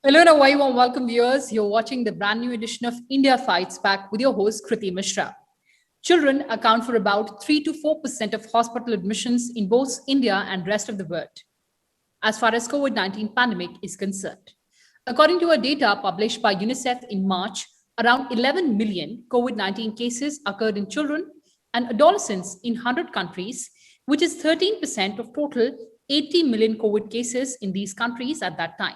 Hello and a very warm welcome, viewers. You're watching the brand new edition of India Fights Back with your host, Kriti Mishra. Children account for about 3 to 4% of hospital admissions in both India and rest of the world, as far as COVID-19 pandemic is concerned. According to a data published by UNICEF in March, around 11 million COVID-19 cases occurred in children and adolescents in 100 countries, which is 13% of total 80 million COVID cases in these countries at that time.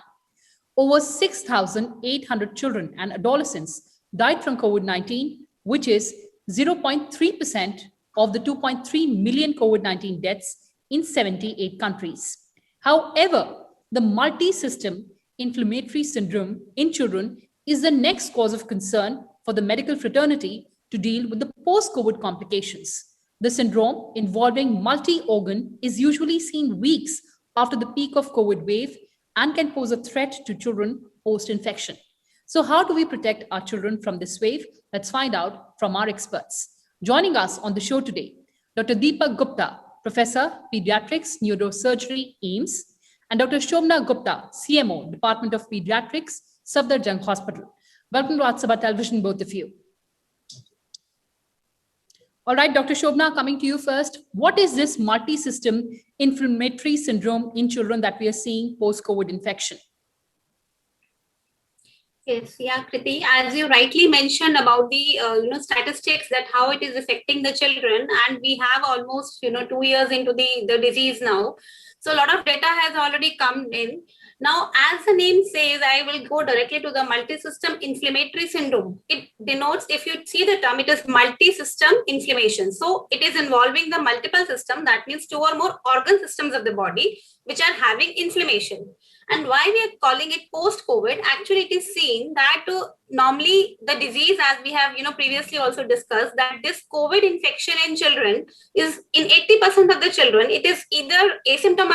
Over 6,800 children and adolescents died from COVID-19, which is 0.3% of the 2.3 million COVID-19 deaths in 78 countries. However, the multi-system inflammatory syndrome in children is the next cause of concern for the medical fraternity to deal with the post-COVID complications. The syndrome, involving multi-organ, is usually seen weeks after the peak of COVID wave and can pose a threat to children post-infection. So how do we protect our children from this wave? Let's find out from our experts. Joining us on the show today, Dr. Deepak Gupta, Professor, Pediatrics, Neurosurgery, AIIMS, and Dr. Shobna Gupta, CMO, Department of Pediatrics, Safdarjung Hospital. Welcome to Raj Sabha Television, both of you. All right, Dr. Shobna, coming to you first. What is this multi-system inflammatory syndrome in children that we are seeing post-COVID infection? Yes, yeah, Kriti, as you rightly mentioned about the statistics that how it is affecting the children, and we have almost 2 years into the disease now. So a lot of data has already come in. Now, as the name says, I will go directly to the multi-system inflammatory syndrome. It denotes, if you see the term, it is multi-system inflammation. So it is involving the multiple system, that means 2 or more organ systems of the body, which are having inflammation. And why we are calling it post-COVID, actually it is seen that normally the disease, as we have previously also discussed, that this COVID infection in children is in 80% of the children, it is either asymptomatic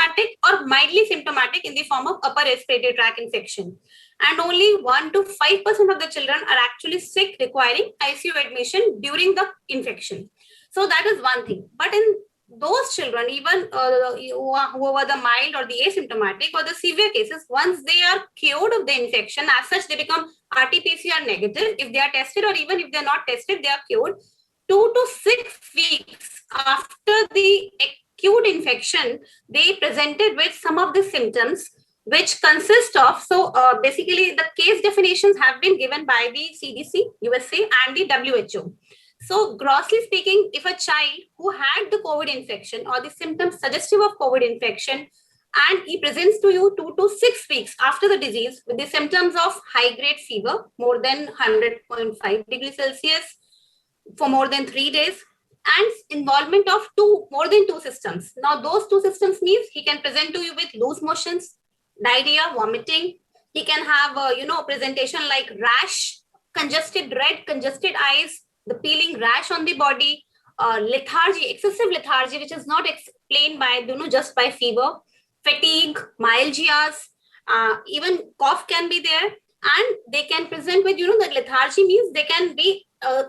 or mildly symptomatic in the form of upper respiratory tract infection. And only 1 to 5% of the children are actually sick, requiring ICU admission during the infection. So that is one thing. But in those children, even who are the mild or the asymptomatic or the severe cases, once they are cured of the infection, as such, they become RT-PCR negative. If they are tested, or even if they are not tested, they are cured. 2 to 6 weeks after the acute infection, they presented with some of the symptoms, which consist of, basically the case definitions have been given by the CDC, USA, and the WHO. So grossly speaking, if a child who had the COVID infection or the symptoms suggestive of COVID infection, and he presents to you 2 to 6 weeks after the disease with the symptoms of high-grade fever, more than 100.5 degrees Celsius for more than 3 days, and involvement of more than 2 systems. Now, those 2 systems means he can present to you with loose motions, diarrhea, vomiting. He can have a presentation like rash, congested eyes, the peeling rash on the body, lethargy, excessive lethargy, which is not explained by, just by fever, fatigue, myalgias, even cough can be there. And they can present with, the lethargy means they can be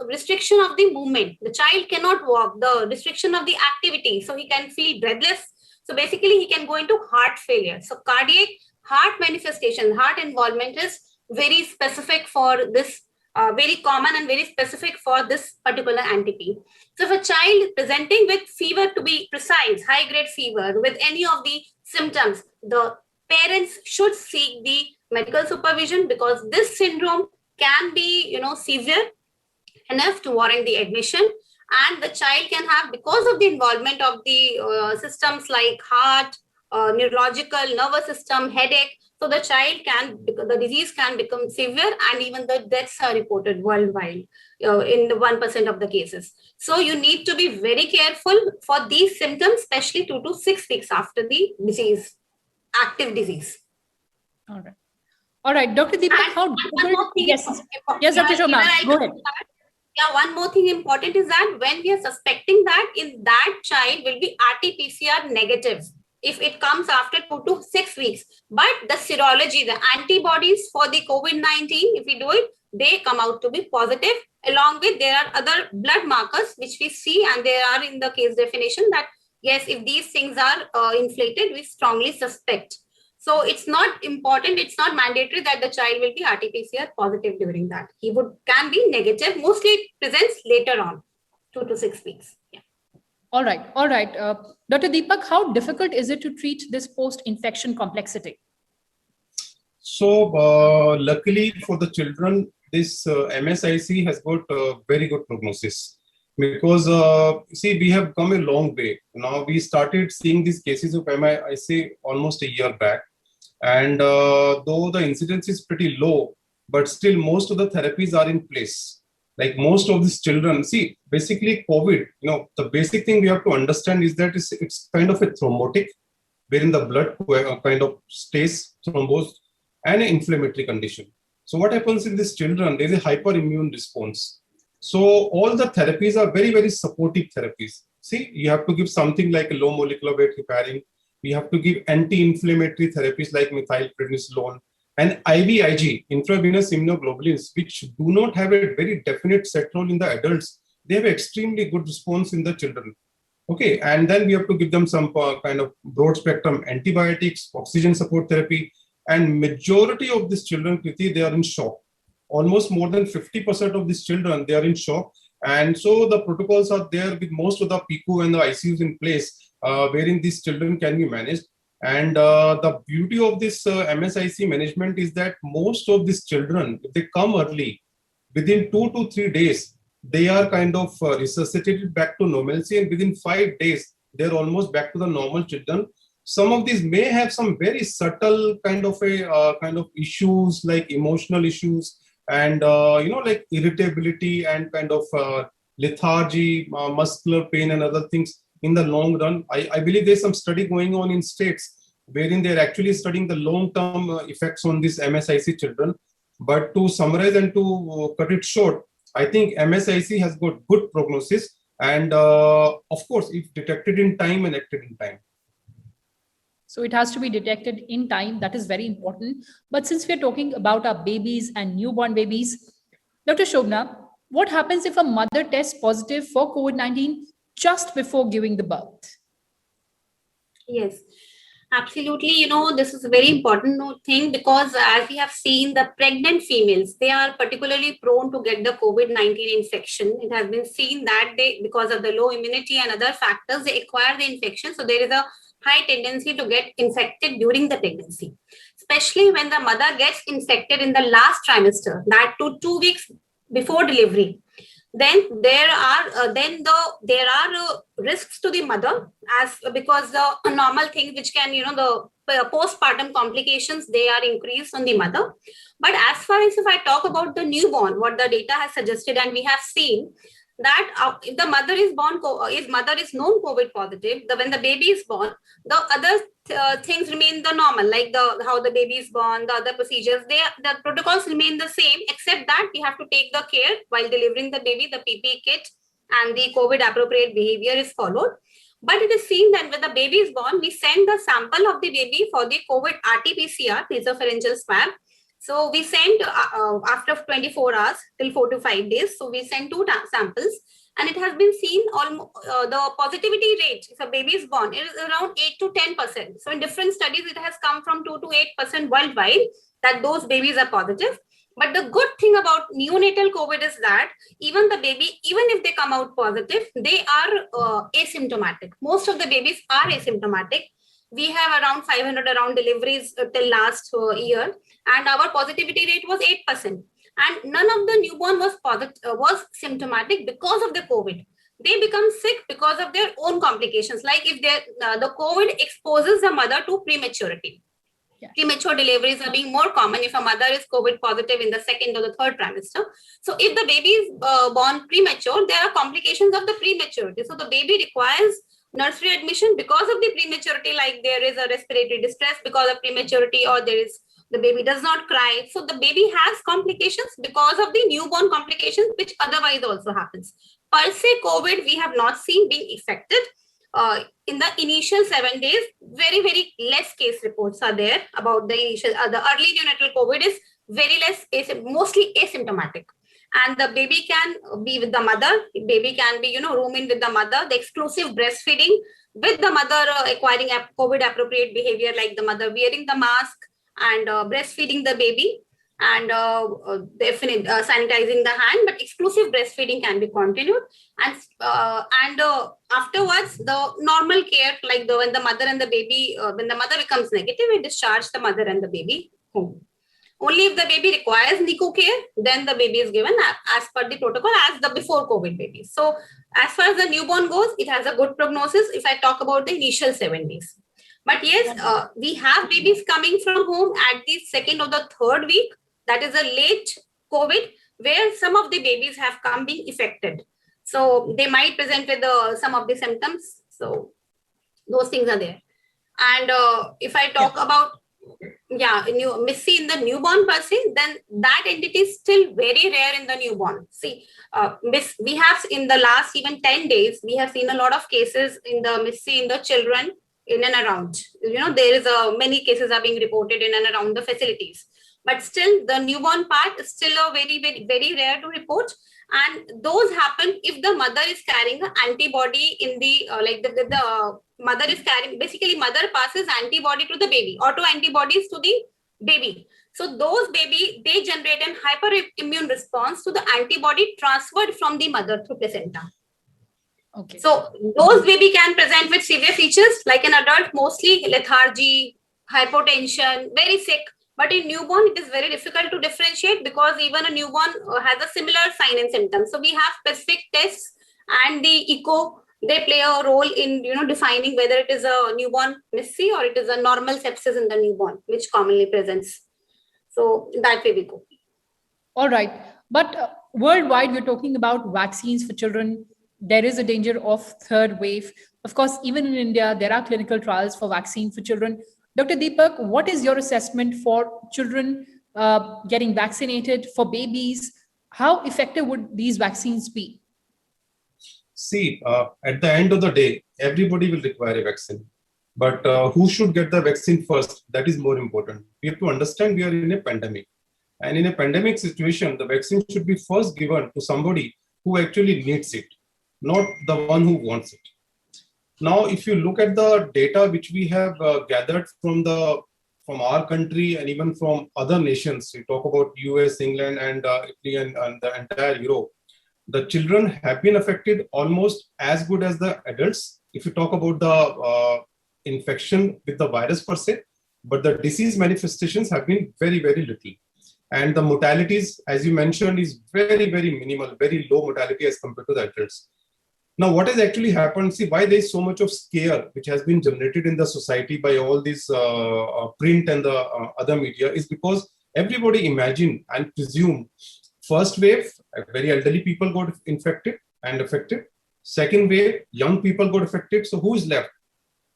restriction of the movement. The child cannot walk, the restriction of the activity. So he can feel breathless. So basically he can go into heart failure. So cardiac heart manifestation, heart involvement is very specific for this, very common and very specific for this particular entity. So if a child is presenting with fever, to be precise, high-grade fever with any of the symptoms, the parents should seek the medical supervision, because this syndrome can be, severe enough to warrant the admission. And the child can have, because of the involvement of the systems like heart, neurological, nervous system, headache. So the child the disease can become severe, and even the deaths are reported worldwide in the 1% of the cases. So you need to be very careful for these symptoms, especially 2 to 6 weeks after the disease, active disease. All right, Dr. Deepak, how difficult? Yes, Dr. Shobna, go ahead. Yeah, one more thing important is that when we are suspecting that, in that child will be RT-PCR negative if it comes after 2 to 6 weeks. But the serology, the antibodies for the COVID-19, if we do it, they come out to be positive. Along with, there are other blood markers which we see, and they are in the case definition that, yes, if these things are inflated, we strongly suspect. So it's not important, it's not mandatory that the child will be RT-PCR positive during that. He can be negative. Mostly it presents later on, 2 to 6 weeks. Yeah. All right, all right. Dr. Deepak, how difficult is it to treat this post-infection complexity? So luckily for the children, this MSIC has got very good prognosis, because see, we have come a long way. Now we started seeing these cases of MSIC almost a year back, and though the incidence is pretty low, but still most of the therapies are in place. Like most of these children, see, basically COVID, the basic thing we have to understand is that it's kind of a thrombotic, wherein the blood kind of stays thrombosed, and an inflammatory condition. So what happens in these children? There is a hyperimmune response. So all the therapies are very, very supportive therapies. See, you have to give something like a low molecular weight heparin. You have to give anti-inflammatory therapies like methylprednisolone and IVIG, intravenous immunoglobulins, which do not have a very definite set role in the adults. They have extremely good response in the children. Okay, and then we have to give them some kind of broad spectrum antibiotics, oxygen support therapy, and majority of these children, Kriti, they are in shock. Almost more than 50% of these children, they are in shock. And so the protocols are there with most of the PICU and the ICUs in place, wherein these children can be managed. And the beauty of this MSIC management is that most of these children, if they come early, within 2 to 3 days, they are kind of resuscitated back to normalcy. And within 5 days, they're almost back to the normal children. Some of these may have some very subtle kind of issues, like emotional issues, and like irritability and kind of lethargy, muscular pain, and other things. In the long run, I believe there's some study going on in states wherein they're actually studying the long-term effects on these MSIC children. But to summarize and to cut it short, I think MSIC has got good prognosis, and of course, if detected in time and acted in time. So it has to be detected in time. That is very important. But since we're talking about our babies and newborn babies, Dr. Shobna, what happens if a mother tests positive for COVID-19 just before giving the birth? Yes, absolutely. This is a very important thing, because as we have seen, the pregnant females, they are particularly prone to get the COVID-19 infection. It has been seen that because of the low immunity and other factors, they acquire the infection. So there is a high tendency to get infected during the pregnancy, especially when the mother gets infected in the last trimester, that to 2 weeks before delivery. Then there are risks to the mother, because the normal things which can the postpartum complications, they are increased on the mother. But as far as if I talk about the newborn, what the data has suggested, and we have seen that if the mother is known COVID positive, when the baby is born, the other things remain the normal, like how the baby is born, the other procedures, the protocols remain the same, except that we have to take the care while delivering the baby. The PPE kit and the COVID appropriate behavior is followed. But it is seen that when the baby is born, we send the sample of the baby for the COVID RT-PCR, nasopharyngeal swab. So we send after 24 hours till 4 to 5 days. So we send 2 samples, and it has been seen the positivity rate if a baby is born, it is around 8 to 10%. So in different studies, it has come from 2 to 8% worldwide that those babies are positive. But the good thing about neonatal COVID is that even the baby, even if they come out positive, they are asymptomatic. Most of the babies are asymptomatic. We have around 500 deliveries till last year, and our positivity rate was 8%. And none of the newborn was symptomatic because of the COVID. They become sick because of their own complications, like if the COVID exposes the mother to prematurity. Yeah. Premature deliveries are being more common if a mother is COVID positive in the 2nd or the 3rd trimester. So if the baby is born premature, there are complications of the prematurity. So the baby requires nursery admission because of the prematurity, like there is a respiratory distress because of prematurity, or the baby does not cry. So the baby has complications because of the newborn complications, which otherwise also happens. Per se, COVID, we have not seen being affected. In the initial 7 days, very, very less case reports are there about the early neonatal COVID is very less, mostly asymptomatic. And the baby can be with the mother, baby can be, room in with the mother, the exclusive breastfeeding, with the mother acquiring COVID appropriate behavior, like the mother wearing the mask and breastfeeding the baby, and definitely sanitizing the hand, but exclusive breastfeeding can be continued. And afterwards, the normal care, like when the mother and the baby, when the mother becomes negative, we discharge the mother and the baby home. Only if the baby requires NICU care, then the baby is given as per the protocol as the before COVID baby. So as far as the newborn goes, it has a good prognosis if I talk about the initial 7 days. But yes, we have babies coming from home at the 2nd or the 3rd week. That is a late COVID, where some of the babies have come being affected. So they might present with some of the symptoms. So those things are there. And if I talk about Missy in the newborn per se, then that entity is still very rare in the newborn. See, we have in the last even 10 days, we have seen a lot of cases in the Missy in the children in and around. There is many cases are being reported in and around the facilities. But still, the newborn part is still a very, very, very rare to report. And those happen if the mother is carrying an antibody in the, the mother is carrying, basically mother passes antibody to the baby, auto antibodies to the baby. So those baby, they generate an hyperimmune response to the antibody transferred from the mother through placenta. Okay. So those baby can present with severe features like an adult, mostly lethargy, hypotension, very sick. But in newborn, it is very difficult to differentiate because even a newborn has a similar sign and symptoms. So we have specific tests, and the echo, they play a role in defining whether it is a newborn Missy or it is a normal sepsis in the newborn, which commonly presents. So that way we go. All right. But worldwide, we're talking about vaccines for children. There is a danger of third wave. Of course, even in India, there are clinical trials for vaccine for children. Dr. Deepak, what is your assessment for children getting vaccinated, for babies? How effective would these vaccines be? See, at the end of the day, everybody will require a vaccine. But who should get the vaccine first? That is more important. We have to understand we are in a pandemic. And in a pandemic situation, the vaccine should be first given to somebody who actually needs it, not the one who wants it. Now, if you look at the data which we have gathered from our country and even from other nations, we talk about US, England, and Italy and the entire Europe, the children have been affected almost as good as the adults. If you talk about the infection with the virus per se, but the disease manifestations have been very, very little. And the mortalities, as you mentioned, is very, very minimal, very low mortality as compared to the adults. Now, what has actually happened, see why there is so much of scare which has been generated in the society by all this print and the other media is because everybody imagined and presumed first wave, very elderly people got infected and affected. Second wave, young people got affected. So who is left?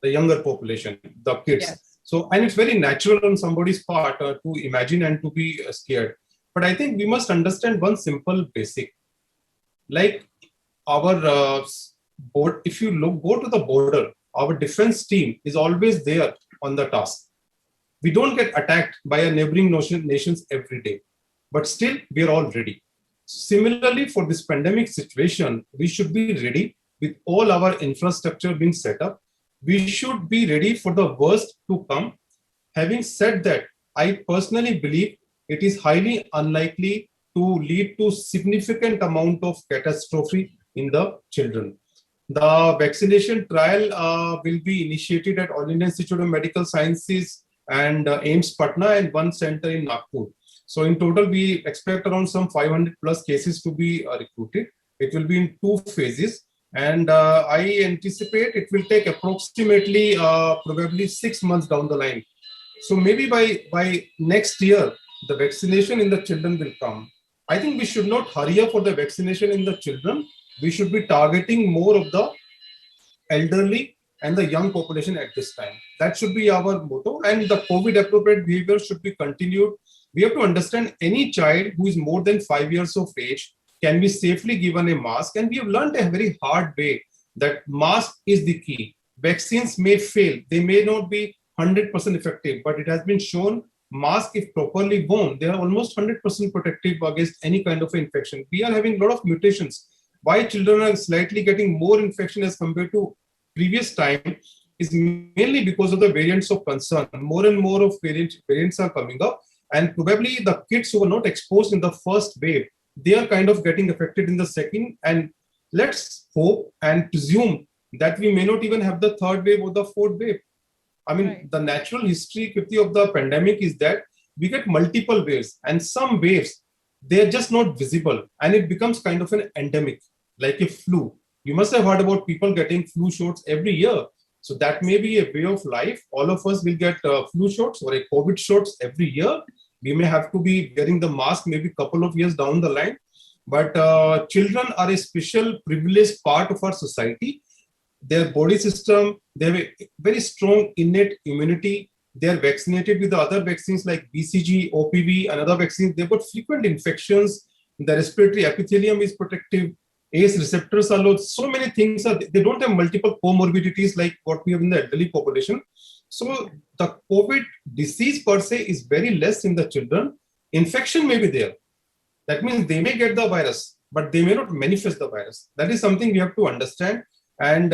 The younger population, the kids. Yes. So, and it's very natural on somebody's part to imagine and to be scared. But I think we must understand one simple basic, like our board, if you go to the border, our defense team is always there on the task. We don't get attacked by a neighboring nations every day, but still we are all ready. Similarly, for this pandemic situation, we should be ready with all our infrastructure being set up. We should be ready for the worst to come. Having said that, I personally believe it is highly unlikely to lead to significant amount of catastrophe in the children. The vaccination trial will be initiated at All India Institute of Medical Sciences and AIIMS Patna and one center in Nagpur. So in total, we expect around some 500 plus cases to be recruited. It will be in 2 phases. And I anticipate it will take approximately probably 6 months down the line. So maybe by next year, the vaccination in the children will come. I think we should not hurry up for the vaccination in the children. We should be targeting more of the elderly and the young population at this time. That should be our motto. And the COVID appropriate behavior should be continued. We have to understand any child who is more than 5 years of age can be safely given a mask. And we have learned a very hard way that mask is the key. Vaccines may fail. They may not be 100% effective, but it has been shown mask, if properly worn, they are almost 100% protective against any kind of infection. We are having a lot of mutations. Why children are slightly getting more infection as compared to previous time is mainly because of the variants of concern. More and more of variants are coming up, and probably the kids who were not exposed in the first wave, they are kind of getting affected in the second. And let's hope and presume that we may not even have the third wave or the fourth wave. I mean, Right. the natural history, Kriti, of the pandemic is that we get multiple waves, and some waves, they're just not visible, and it becomes kind of an endemic, like a flu. You must have heard about people getting flu shots every year. So that may be a way of life. All of us will get flu shots or a COVID shots every year. We may have to be wearing the mask maybe a couple of years down the line. But children are a special privileged part of our society. Their body system, they have a very strong innate immunity. They are vaccinated with the other vaccines like BCG, OPV, and other vaccines. They've got frequent infections. The respiratory epithelium is protective. ACE receptors are low. So many things are, they don't have multiple comorbidities like what we have in the elderly population. So the COVID disease per se is very less in the children. Infection may be there. That means they may get the virus, but they may not manifest the virus. That is something we have to understand. And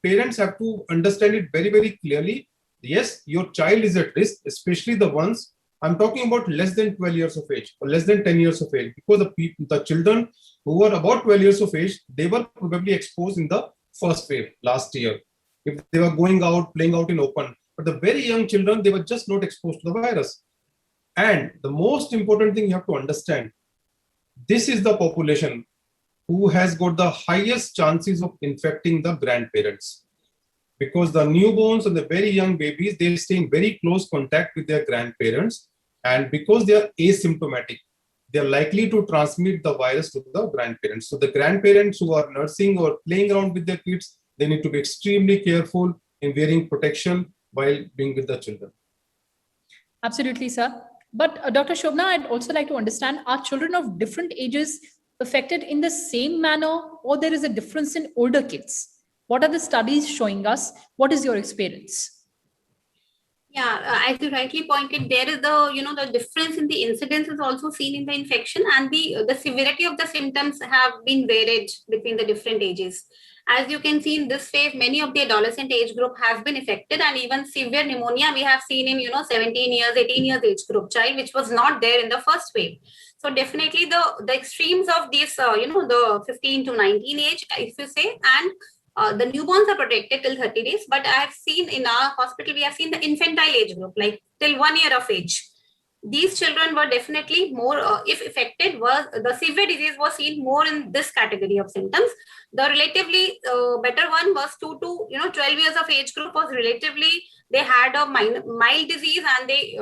parents have to understand it very, very clearly. Yes, your child is at risk, especially the ones, I'm talking about less than 12 years of age or less than 10 years of age, because the children who were about 12 years of age, they were probably exposed in the first wave last year, if they were going out, playing out in open. But the very young children, they were just not exposed to the virus. And the most important thing you have to understand, this is the population who has got the highest chances of infecting the grandparents. Because the newborns and the very young babies, they stay in very close contact with their grandparents. And because they are asymptomatic, they are likely to transmit the virus to the grandparents. So the grandparents who are nursing or playing around with their kids, they need to be extremely careful in wearing protection while being with the children. Absolutely, sir. But Dr. Shobna, I'd also like to understand, are children of different ages affected in the same manner, or there is a difference in older kids? What are the studies showing us? What is your experience? Yeah, as you rightly pointed, there is the difference in the incidence is also seen in the infection, and the severity of the symptoms have been varied between the different ages. As you can see in this phase, many of the adolescent age group has been affected, and even severe pneumonia we have seen in 17 years, 18 years age group child, which was not there in the first wave. So definitely the extremes of this, the 15 to 19 age, if you say, and the newborns are protected till 30 days, but I have seen in our hospital, we have seen the infantile age group, like till 1 year of age. These children were definitely more, if affected, was the severe disease was seen more in this category of symptoms. The relatively better one was 2 to 12 years of age group was relatively, they had a mild disease and they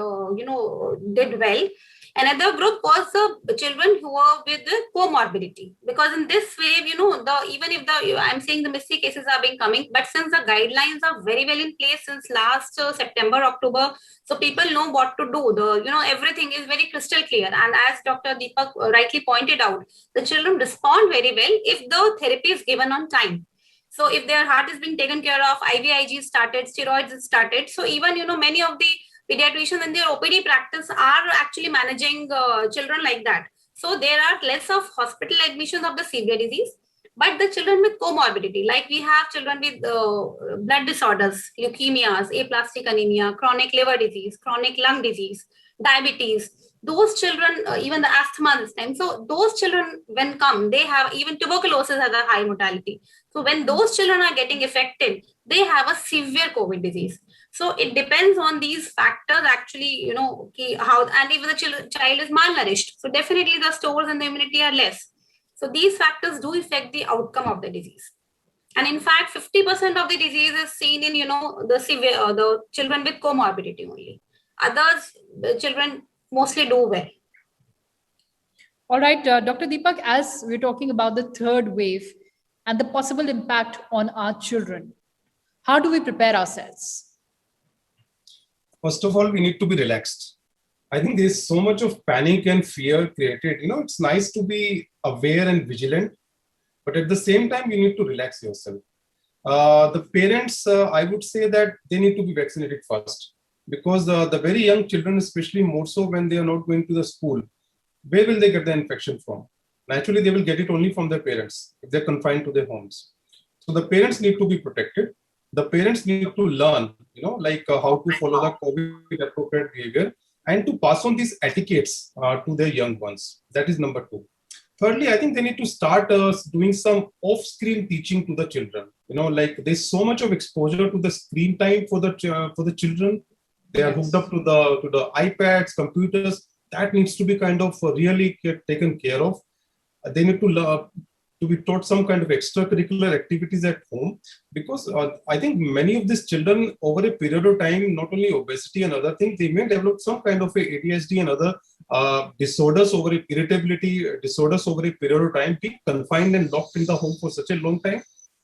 did well. Another group was the children who were with the comorbidity, because in this wave, even if I'm saying the missing cases are being coming, but since the guidelines are very well in place since last September, October, so people know what to do. Everything is very crystal clear. And as Dr. Deepak rightly pointed out, the children respond very well if the therapy is given on time. So if their heart is being taken care of, IVIG started, steroids started. So even, many of the pediatricians in their OPD practice are actually managing children like that. So there are less of hospital admissions of the severe disease, but the children with comorbidity, like we have children with blood disorders, leukemias, aplastic anemia, chronic liver disease, chronic lung disease, diabetes, those children, even the asthma this time. So those children, when come, they have even tuberculosis has a high mortality. So when those children are getting affected, they have a severe COVID disease. So it depends on these factors actually, how, and even the child is malnourished. So definitely the stores and the immunity are less. So these factors do affect the outcome of the disease. And in fact, 50% of the disease is seen in, the severe, the children with comorbidity only. Others, the children mostly do well. All right, Dr. Deepak, as we're talking about the third wave and the possible impact on our children, how do we prepare ourselves? First of all, we need to be relaxed. I think there's so much of panic and fear created. It's nice to be aware and vigilant, but at the same time, you need to relax yourself. The parents, I would say that they need to be vaccinated first, because the very young children, especially more so when they are not going to the school, where will they get the infection from? Naturally, they will get it only from their parents if they're confined to their homes. So the parents need to be protected. The parents need to learn, like how to follow the COVID appropriate behavior and to pass on these etiquettes to their young ones. That is number two. Thirdly, I think they need to start doing some off-screen teaching to the children. Like there's so much of exposure to the screen time for the children. They are hooked up to the iPads, computers. That needs to be kind of really taken care of. They need to be taught some kind of extracurricular activities at home, because I think many of these children over a period of time, not only obesity and other things, they may develop some kind of a ADHD and other disorders over irritability disorders over a period of time, being confined and locked in the home for such a long time.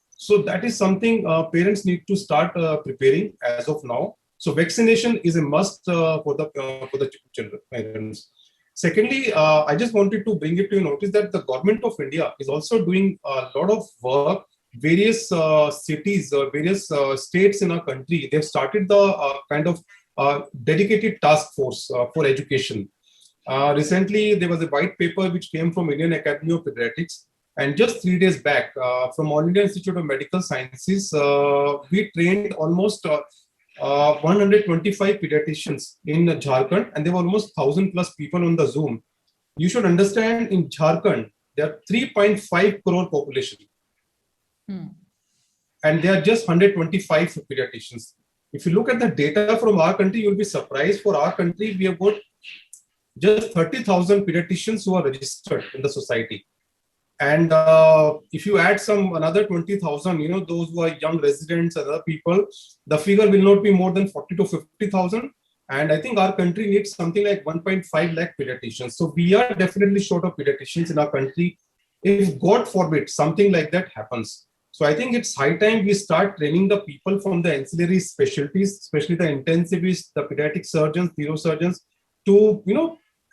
So that is something parents need to start preparing as of now. So vaccination is a must for the children, parents. Secondly, I just wanted to bring it to your notice that the government of India is also doing a lot of work. Various cities or various states in our country, they've started the kind of dedicated task force for education. Recently, there was a white paper which came from Indian Academy of Pediatrics. And just 3 days back, from All India Institute of Medical Sciences, we trained almost 125 pediatricians in Jharkhand, and there were almost 1,000 plus people on the Zoom. You should understand, in Jharkhand, there are 3.5 crore population. And there are just 125 pediatricians. If you look at the data from our country, you'll be surprised. For our country, we have got just 30,000 pediatricians who are registered in the society. And if you add another 20,000, those who are young residents and other people, the figure will not be more than 40 to 50,000. And I think our country needs something like 1.5 lakh pediatricians. So we are definitely short of pediatricians in our country. If God forbid something like that happens. So I think it's high time we start training the people from the ancillary specialties, especially the intensivists, the pediatric surgeons, neurosurgeons, to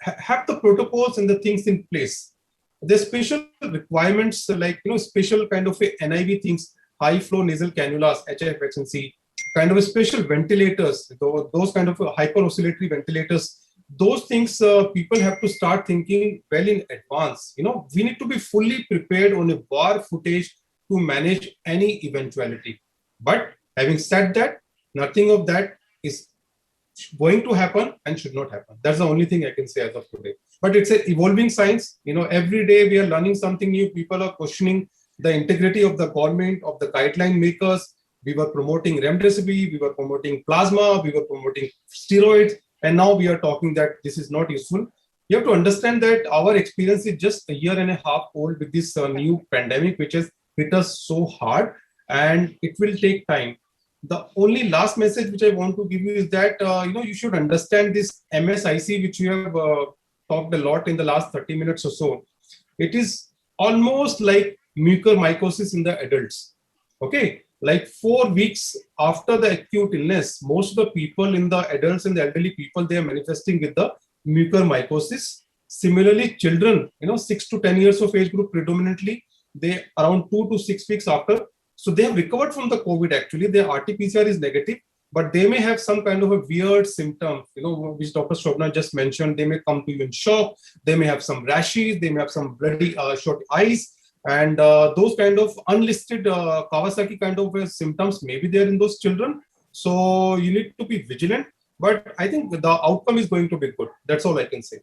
have the protocols and the things in place. There's special requirements like special kind of NIV things, high flow nasal cannulas, HFXNC, kind of special ventilators, those kind of hyper oscillatory ventilators. Those things people have to start thinking well in advance. We need to be fully prepared on a war footage to manage any eventuality. But having said that, nothing of that is going to happen and should not happen. That's the only thing I can say as of today. But it's an evolving science. Every day we are learning something new. People are questioning the integrity of the government, of the guideline makers. We were promoting remdesivir, we were promoting plasma, we were promoting steroids, and now we are talking that this is not useful. You have to understand that our experience is just a year and a half old with this new pandemic, which has hit us so hard, and it will take time. The only last message which I want to give you is that, you should understand this MSIC, which you have talked a lot in the last 30 minutes or so. It is almost like mucormycosis in the adults. Okay. Like 4 weeks after the acute illness, most of the people in the adults and the elderly people, they are manifesting with the mucormycosis. Similarly, children, 6 to 10 years of age group predominantly, they around 2 to 6 weeks after. So they have recovered from the COVID actually. Their RT-PCR is negative, but they may have some kind of a weird symptom, which Dr. Shobna just mentioned. They may come to you in shock. They may have some rashes. They may have some bloody short eyes. And those kind of unlisted Kawasaki kind of symptoms may be there in those children. So you need to be vigilant. But I think the outcome is going to be good. That's all I can say.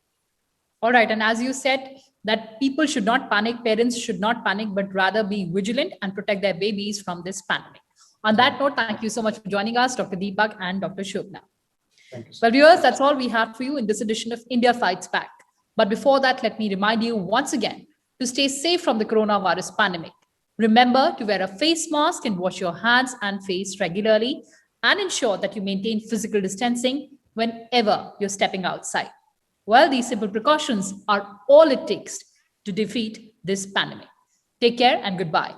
All right. And as you said, that people should not panic, parents should not panic, but rather be vigilant and protect their babies from this pandemic. On that note, thank you so much for joining us, Dr. Deepak and Dr. Shobna. Thank you. Well, viewers, that's all we have for you in this edition of India Fights Back. But before that, let me remind you once again to stay safe from the coronavirus pandemic. Remember to wear a face mask and wash your hands and face regularly, and ensure that you maintain physical distancing whenever you're stepping outside. Well, these simple precautions are all it takes to defeat this pandemic. Take care and goodbye.